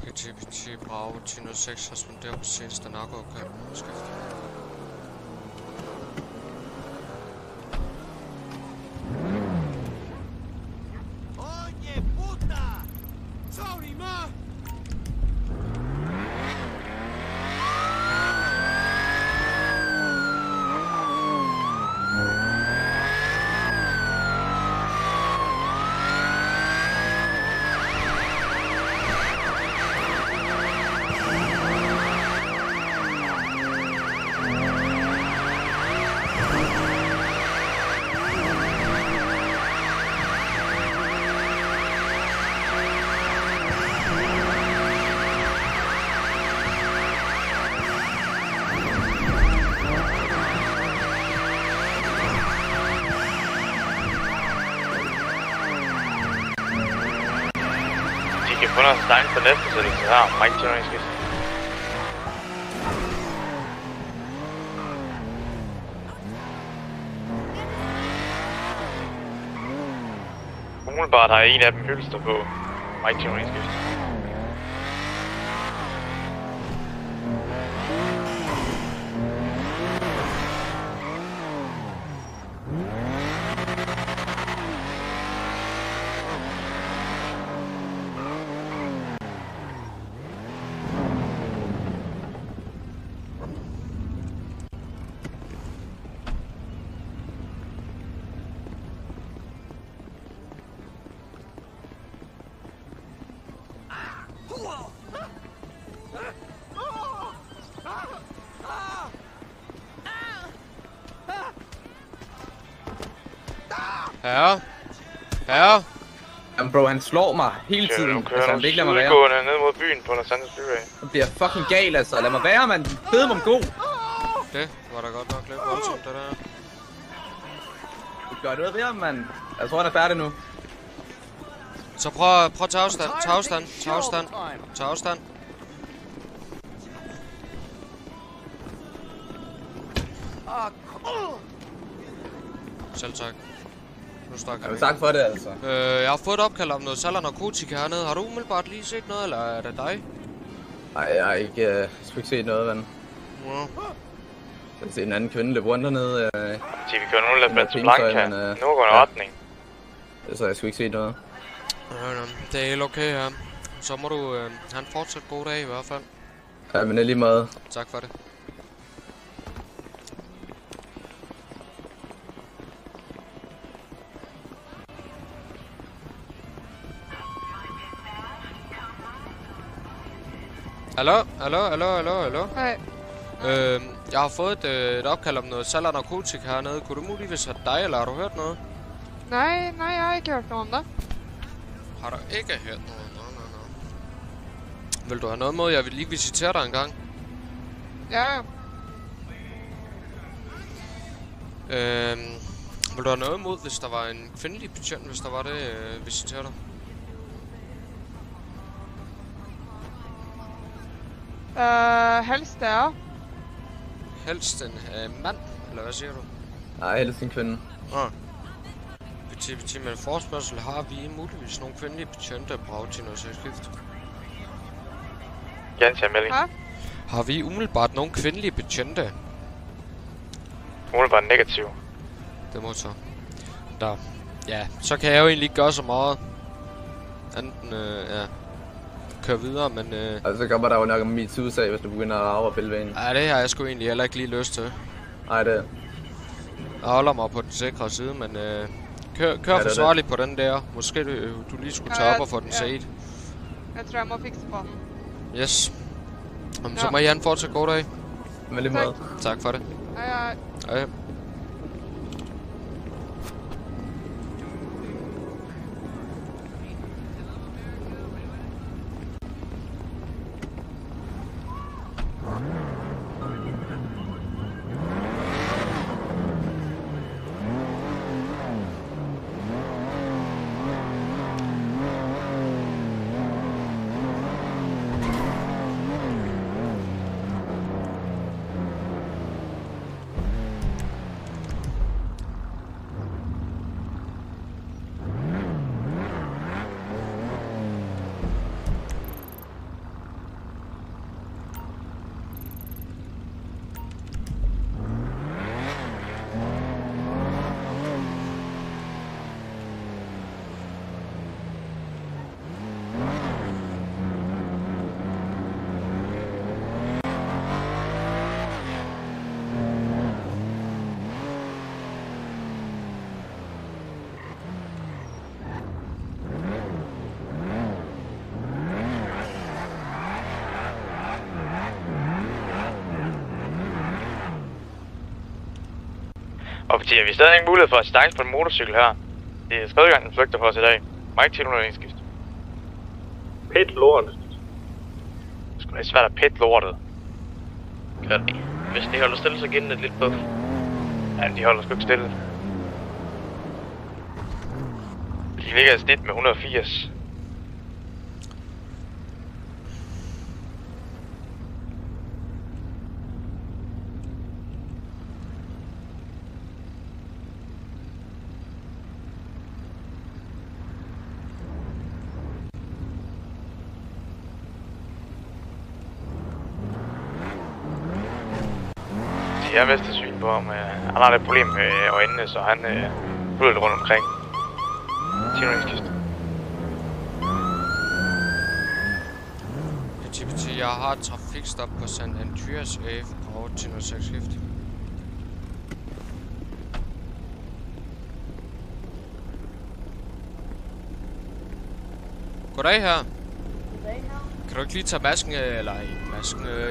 PT Bravo 1006 har spunderet på seneste narkoopkald. Skift. Kun har tegnet på næste sættelse her, Mike Jones skift. Umiddelbart har en af dem hylster på Mike Jones skift. Herre? Jamen bro, han slår mig hele tiden. Altså, han vil ikke lade mig være. Ned mod byen på Los Santos Byway. Han bliver fucking gal, altså. Lad mig være, mand. Bed mig om god. Det var da godt nok lidt voldsomt, det der. Du gør noget ved ham, mand. Jeg tror, han er færdig nu. Så prøv at tage afstand. Tag afstand. Selv tak. Nu snakker vi. Tak for det, altså. Jeg har fået et opkald om noget salg af narkotika hernede. Har du umiddelbart lige set noget, eller er det dig? Nej, jeg har ikke set noget, ven. Ja. Jeg har set en anden kvinde løbe rundt dernede. Vi kører nu lidt til Blanca. Nu går en retning. Så jeg skulle ikke se noget. Det er helt okay her. Så må du have en fortsat god dag i hvert fald. Ja, men det er lige meget. Tak for det. Hallo? Hej. Jeg har fået et opkald om noget salg af narkotika hernede. Kunne du muligvis have dig, eller har du hørt noget? Nej, jeg har ikke hørt noget om det. Har du ikke hørt noget? Nej. Vil du have noget mod? Jeg vil lige visitere dig en gang. Ja. Vil du have noget mod, hvis der var en kvindelig betjent, hvis der var det, visitere dig? Helst der. Helst en mand, eller hvad siger du? Nej, helst en kvinde. Med en forespørgsel har vi muligvis nogle kvindelige betjente på Aftino og skift. Ganske melding. Har vi umiddelbart nogle kvindelige betjente? Umiddelbart negativ. Det må så. Der. Ja, så kan jeg jo egentlig ikke gøre så meget. Enten, køre videre, men Altså, så kommer der jo nok en MeToo-sag, hvis du begynder at arve bælvægen. Ja, det har jeg sgu egentlig heller ikke lige lyst til. Nej, det. Jeg holder mig på den sikre side, men kør forsvarligt på den der. Måske du lige skulle tage op og få den set. Jeg tror, jeg må fikse på den. Yes. Så må I have en fortsat god dag. Med lige måde. Tak for det. Hej. Officer, vi har stadig ingen mulighed for at stærkes på en motorcykel her. Det er tredje gang, den flygter for os i dag. Mike 1001 skift. Pit lort. Det skulle være svært at pit lortet. Gør det. Hvis de holder stille, så giver den et lidt buff. Ja, de holder sgu ikke stille. De ligger i snit med 180. Jeg er mest syn på ham. Han har et problem med øjnene, så han flyder lidt rundt omkring. 1001 skift. GPT, jeg har et trafikstop på St. Andreas Ave på 1006 skift. Goddag her. Kan du ikke lige tage masken, eller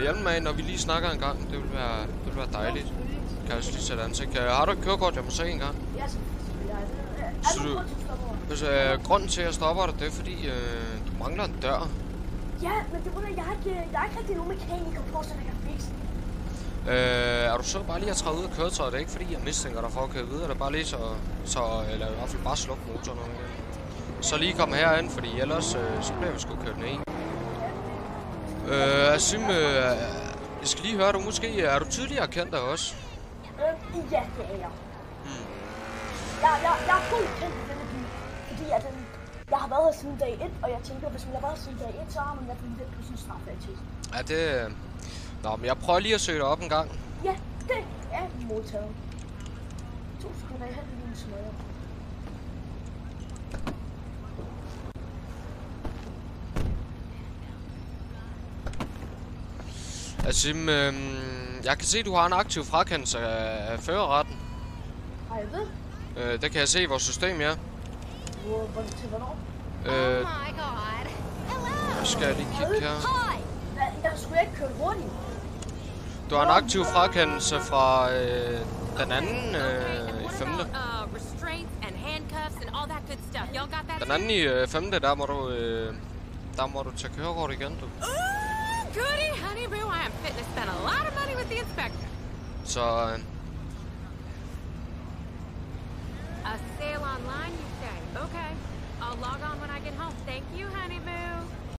hjelmen med, når vi lige snakker en gang? Det vil være dejligt. Kan jeg også lige sætte ansigt. Har du et kørekort, jeg må se en gang? Ja, Så grunden til, at jeg stopper dig, det er fordi, du mangler en dør. Ja, men det jeg har ikke rigtig nogen mekaniker på, så jeg kan fikse den. Er du så bare lige at træde ud af køretøjet? Det er ikke fordi, jeg mistænker dig for at køre videre. Det er bare lige eller i hvert fald bare slukke motoren. Så lige komme herind, fordi ellers så bliver vi sgu kørt ned. Asim, jeg skal lige høre, er du tidligere kendt af os? Ja, det er jeg. Jeg er fuldt kendt i denne by, fordi jeg har været her siden dag 1, og jeg tænker, hvis man har været her siden dag 1, så har man i hvert fald lidt på sin straffetid. Ja, det... Nå, men jeg prøver lige at søge dig op en gang. Ja, det er modtaget. 2 sekunder, jeg har lige en smøger. Asim, jeg kan se, at du har en aktiv frakendelse af førerretten. Har jeg det? Det kan jeg se i vores system, ja. Til hvornår? Oh my god. Hello. Skal jeg lige kigge her. Hi. Jeg skulle ikke køre hurtigt. Du har en aktiv frakendelse fra den anden i 5. Restraints and handcuffs and all that good stuff. Y'all got that? Den anden i 5. Der må du tage kørekort igen, du. Goody, honey boo, I am fitting to spend a lot of money with the inspector. Så... A sale online, you say? Okay. I'll log on when I get home. Thank you, honey boo.